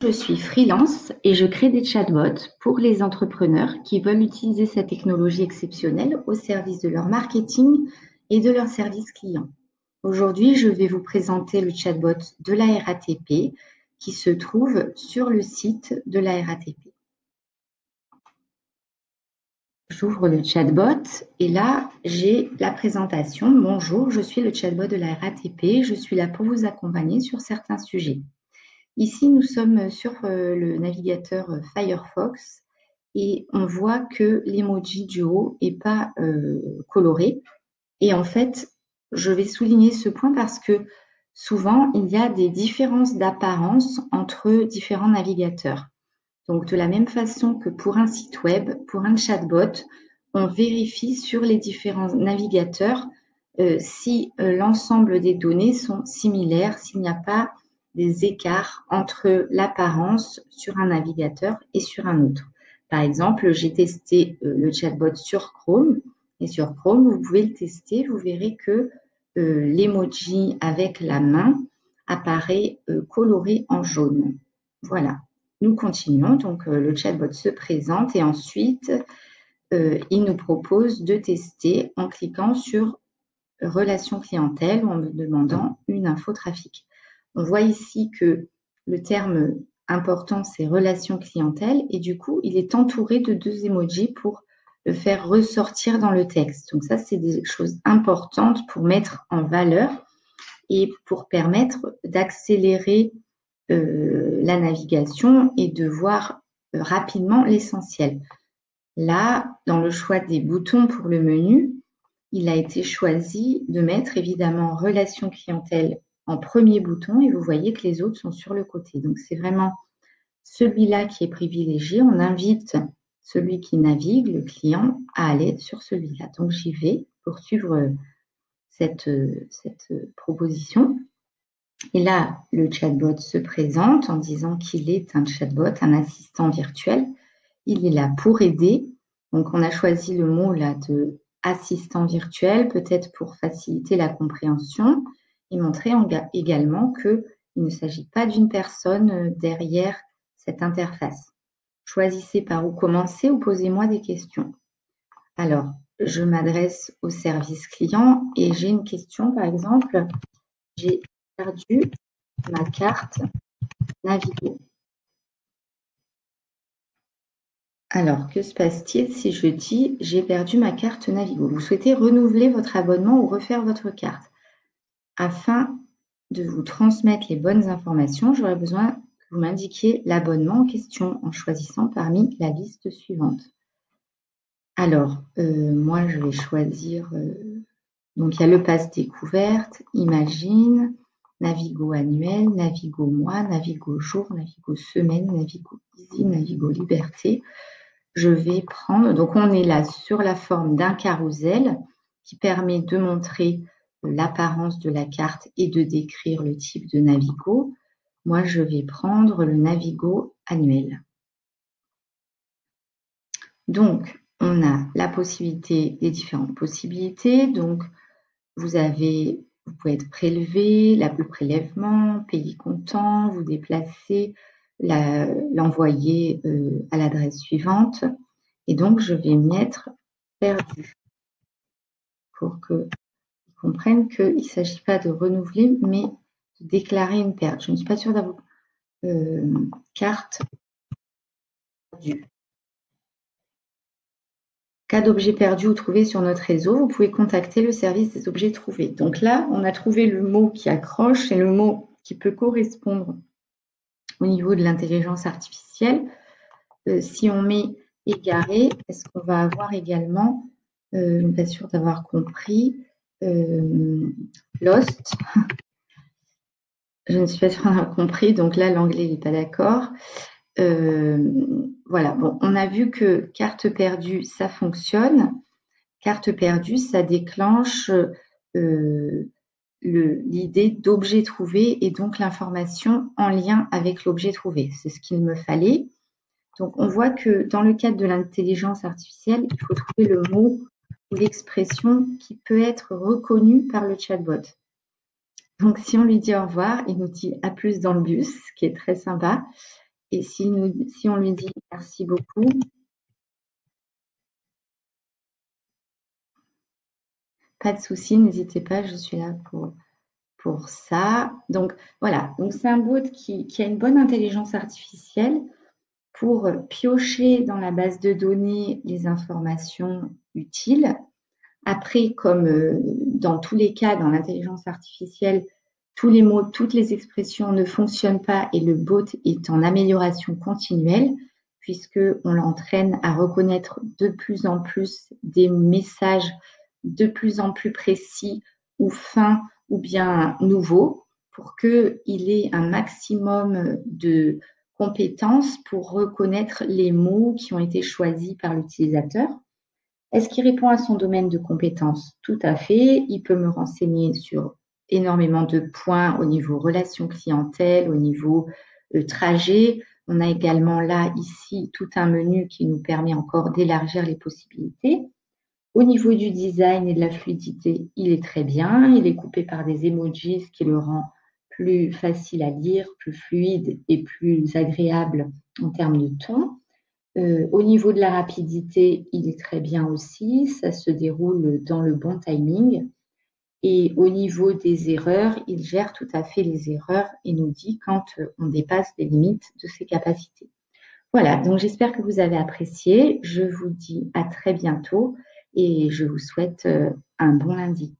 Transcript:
Je suis freelance et je crée des chatbots pour les entrepreneurs qui veulent utiliser cette technologie exceptionnelle au service de leur marketing et de leur service client. Aujourd'hui, je vais vous présenter le chatbot de la RATP qui se trouve sur le site de la RATP. J'ouvre le chatbot et là, j'ai la présentation. Bonjour, je suis le chatbot de la RATP. Je suis là pour vous accompagner sur certains sujets. Ici, nous sommes sur le navigateur Firefox et on voit que l'emoji du haut n'est pas coloré. Et en fait, je vais souligner ce point parce que souvent, il y a des différences d'apparence entre différents navigateurs. Donc, de la même façon que pour un site web, pour un chatbot, on vérifie sur les différents navigateurs si l'ensemble des données sont similaires, s'il n'y a pas des écarts entre l'apparence sur un navigateur et sur un autre. Par exemple, j'ai testé le chatbot sur Chrome et sur Chrome, vous pouvez le tester, vous verrez que l'emoji avec la main apparaît coloré en jaune. Voilà. Nous continuons, donc le chatbot se présente et ensuite il nous propose de tester en cliquant sur relation clientèle ou en me demandant une info trafic. On voit ici que le terme important c'est relation clientèle et du coup il est entouré de deux emojis pour le faire ressortir dans le texte. Donc ça c'est des choses importantes pour mettre en valeur et pour permettre d'accélérer la navigation et de voir rapidement l'essentiel. Là, dans le choix des boutons pour le menu, il a été choisi de mettre évidemment relation clientèle en premier bouton et vous voyez que les autres sont sur le côté. Donc, c'est vraiment celui-là qui est privilégié. On invite celui qui navigue, le client, à aller sur celui-là. Donc, j'y vais pour suivre cette proposition. Et là, le chatbot se présente en disant qu'il est un chatbot, un assistant virtuel. Il est là pour aider. Donc, on a choisi le mot là de assistant virtuel, peut-être pour faciliter la compréhension et montrer également qu'il ne s'agit pas d'une personne derrière cette interface. Choisissez par où commencer ou posez-moi des questions. Alors, je m'adresse au service client et j'ai une question, par exemple, j'ai perdu ma carte Navigo. Alors, que se passe-t-il si je dis j'ai perdu ma carte Navigo? Vous souhaitez renouveler votre abonnement ou refaire votre carte. Afin de vous transmettre les bonnes informations, j'aurais besoin que vous m'indiquiez l'abonnement en question en choisissant parmi la liste suivante. Alors, moi, je vais choisir... donc, il y a le pass découverte, Imagine, Navigo annuel, Navigo mois, Navigo jour, Navigo semaine, Navigo easy, Navigo liberté. Je vais prendre, donc on est là sur la forme d'un carrousel qui permet de montrer l'apparence de la carte et de décrire le type de Navigo. Moi, je vais prendre le Navigo annuel. Donc, on a la possibilité, les différentes possibilités. Donc, vous pouvez être prélevé, le prélèvement, payer comptant, vous déplacer, l'envoyer à l'adresse suivante. Et donc, je vais mettre perdu pour qu'ils comprennent qu'il ne s'agit pas de renouveler, mais de déclarer une perte. Je ne suis pas sûre d'avoir carte perdue. Cas d'objet perdu ou trouvé sur notre réseau, vous pouvez contacter le service des objets trouvés. Donc là, on a trouvé le mot qui accroche et le mot qui peut correspondre au niveau de l'intelligence artificielle. Si on met égaré, est-ce qu'on va avoir également, je ne suis pas sûre d'avoir compris, lost. Je ne suis pas sûre d'avoir compris, donc là, l'anglais n'est pas d'accord. Voilà, bon, on a vu que carte perdue, ça fonctionne. Carte perdue, ça déclenche l'idée d'objet trouvé et donc l'information en lien avec l'objet trouvé. C'est ce qu'il me fallait. Donc, on voit que dans le cadre de l'intelligence artificielle, il faut trouver le mot ou l'expression qui peut être reconnue par le chatbot. Donc, si on lui dit au revoir, il nous dit à plus dans le bus, ce qui est très sympa. Et si on lui dit merci beaucoup, pas de souci, n'hésitez pas, je suis là pour ça. Donc voilà, donc c'est un bot qui a une bonne intelligence artificielle pour piocher dans la base de données les informations utiles. Après, comme dans tous les cas, dans l'intelligence artificielle, tous les mots, toutes les expressions ne fonctionnent pas et le bot est en amélioration continuelle puisqu'on l'entraîne à reconnaître de plus en plus des messages de plus en plus précis ou fins ou bien nouveaux pour qu'il ait un maximum de compétences pour reconnaître les mots qui ont été choisis par l'utilisateur. Est-ce qu'il répond à son domaine de compétences? Tout à fait. Il peut me renseigner sur énormément de points au niveau relation clientèle, au niveau trajet. On a également là, ici, tout un menu qui nous permet encore d'élargir les possibilités. Au niveau du design et de la fluidité, il est très bien. Il est coupé par des emojis, ce qui le rend plus facile à lire, plus fluide et plus agréable en termes de ton. Au niveau de la rapidité, il est très bien aussi. Ça se déroule dans le bon timing. Et au niveau des erreurs, il gère tout à fait les erreurs et nous dit quand on dépasse les limites de ses capacités. Voilà, donc j'espère que vous avez apprécié. Je vous dis à très bientôt et je vous souhaite un bon lundi.